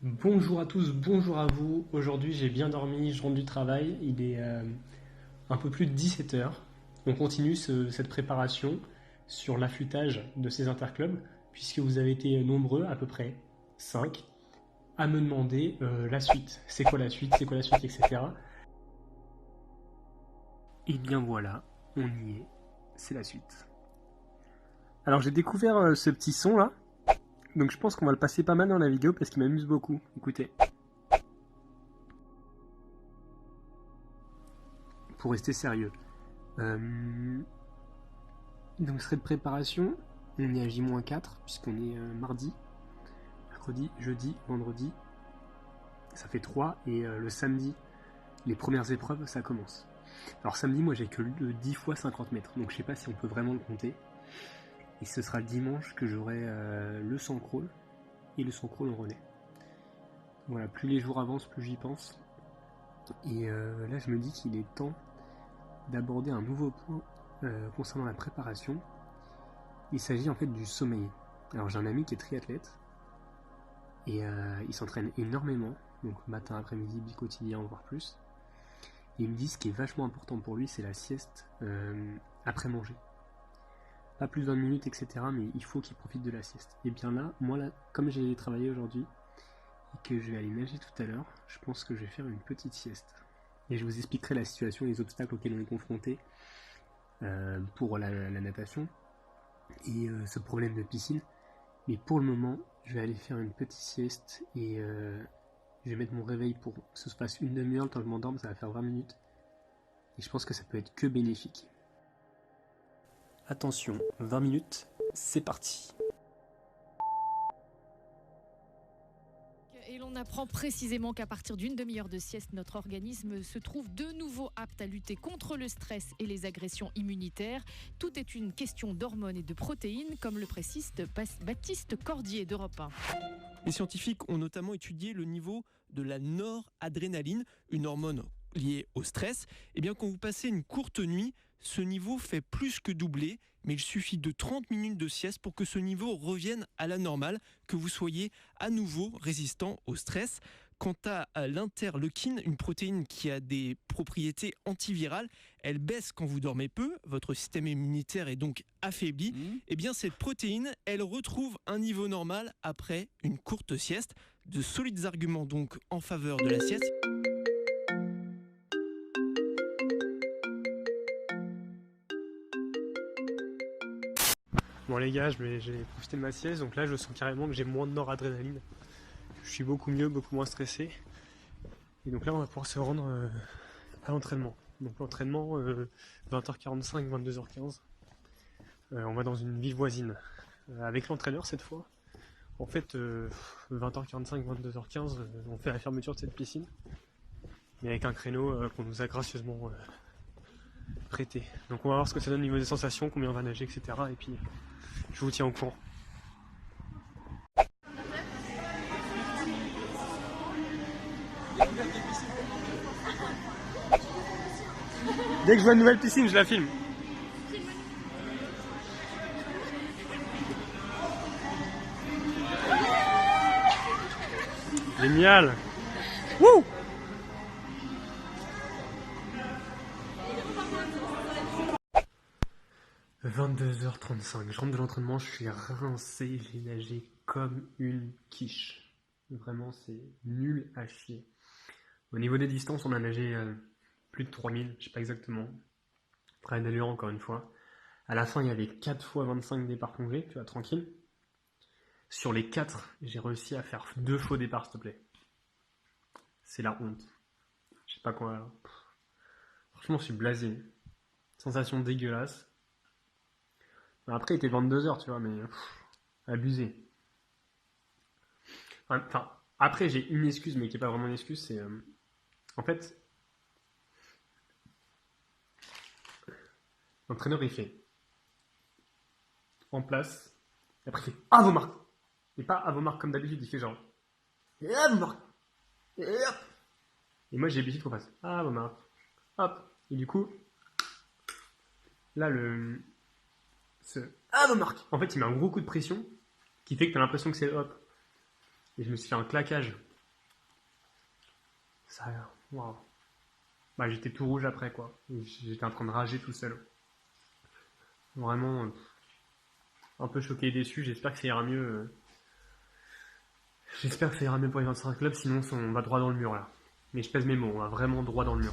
Bonjour à tous, bonjour à vous. Aujourd'hui, j'ai bien dormi, je rentre du travail. Il est un peu plus de 17 heures. On continue cette préparation sur l'affûtage de ces interclubs, puisque vous avez été nombreux, à peu près 5, à me demander la suite. C'est quoi la suite, c'est quoi la suite, etc. Et bien voilà, on y est. C'est la suite. Alors j'ai découvert ce petit son là, donc je pense qu'on va le passer pas mal dans la vidéo parce qu'il m'amuse beaucoup. Écoutez. Pour rester sérieux. Euh, donc, serait de préparation, on est à J-4, puisqu'on est mardi, mercredi, jeudi, vendredi. Ça fait 3, et le samedi, les premières épreuves, ça commence. Alors, samedi, moi, j'ai que le 10 fois 50 mètres, donc je sais pas si on peut vraiment le compter. Et ce sera le dimanche que j'aurai le 100 crawl et le 100 crawl en relais. Voilà, plus les jours avancent, plus j'y pense. Et là, je me dis qu'il est temps d'aborder un nouveau point concernant la préparation. Il s'agit en fait du sommeil. Alors j'ai un ami qui est triathlète et il s'entraîne énormément, donc matin, après-midi, bi-quotidien, voire plus. Et il me dit ce qui est vachement important pour lui, c'est la sieste après manger. Pas plus de 20 minutes, etc. Mais il faut qu'il profite de la sieste. Et bien là, moi là, comme j'ai travaillé aujourd'hui et que je vais aller nager tout à l'heure, je pense que je vais faire une petite sieste. Et je vous expliquerai la situation et les obstacles auxquels on est confronté pour la natation et ce problème de piscine. Mais pour le moment, je vais aller faire une petite sieste et je vais mettre mon réveil pour que ce se passe une demi-heure. Le temps que je m'endorme, ça va faire 20 minutes. Et je pense que ça peut être que bénéfique. Attention, 20 minutes, c'est parti. Et l'on apprend précisément qu'à partir d'une demi-heure de sieste, notre organisme se trouve de nouveau apte à lutter contre le stress et les agressions immunitaires. Tout est une question d'hormones et de protéines, comme le précise Baptiste Cordier d'Europe 1. Les scientifiques ont notamment étudié le niveau de la noradrénaline, une hormone liée au stress. Et bien quand vous passez une courte nuit, ce niveau fait plus que doubler, mais il suffit de 30 minutes de sieste pour que ce niveau revienne à la normale, que vous soyez à nouveau résistant au stress. Quant à l'interleukine, une protéine qui a des propriétés antivirales, elle baisse quand vous dormez peu, votre système immunitaire est donc affaibli. Et bien cette protéine, elle retrouve un niveau normal après une courte sieste. De solides arguments donc en faveur de la sieste. Bon les gars, j'ai profité de ma sieste, donc là je sens carrément que j'ai moins de noradrénaline. Je suis beaucoup mieux, beaucoup moins stressé. Et donc là on va pouvoir se rendre à l'entraînement. Donc l'entraînement 20h45, 22h15. On va dans une ville voisine. Avec l'entraîneur cette fois. En fait 20h45, 22h15, on fait la fermeture de cette piscine. Mais avec un créneau qu'on nous a gracieusement prêté. Donc on va voir ce que ça donne au niveau des sensations, combien on va nager, etc. Et puis je vous tiens au courant. Dès que je vois une nouvelle piscine, je la filme. Génial. Wouh. 22h35, je rentre de l'entraînement, je suis rincé, j'ai nagé comme une quiche. Vraiment, c'est nul à chier. Au niveau des distances, on a nagé plus de 3000, je sais pas exactement. Travail d'allure encore une fois. À la fin, il y avait 4 fois 25 départs plongés, tu vois, tranquille. Sur les 4, j'ai réussi à faire 2 faux départs, s'il te plaît. C'est la honte. Je sais pas quoi. Franchement, je suis blasé. Sensation dégueulasse. Après, il était 22h, tu vois, mais abusé. Enfin, après, j'ai une excuse, mais qui n'est pas vraiment une excuse, c'est... en fait, l'entraîneur, il fait en place, et après, il fait à vos marques. Et pas à vos marques comme d'habitude, il fait genre et à vos marques. Et hop. Et moi, j'ai l'habitude qu'on fasse à vos marques. Hop. Et du coup, là, à vos marques. En fait, il met un gros coup de pression qui fait que tu as l'impression que c'est hop. Et je me suis fait un claquage Ça, waouh. Bah, j'étais tout rouge après, quoi. J'étais en train de rager tout seul. Vraiment, un peu choqué et déçu. J'espère que ça ira mieux. J'espère que ça ira mieux pour les 25 clubs, sinon on va droit dans le mur là. Mais je pèse mes mots, on va vraiment droit dans le mur.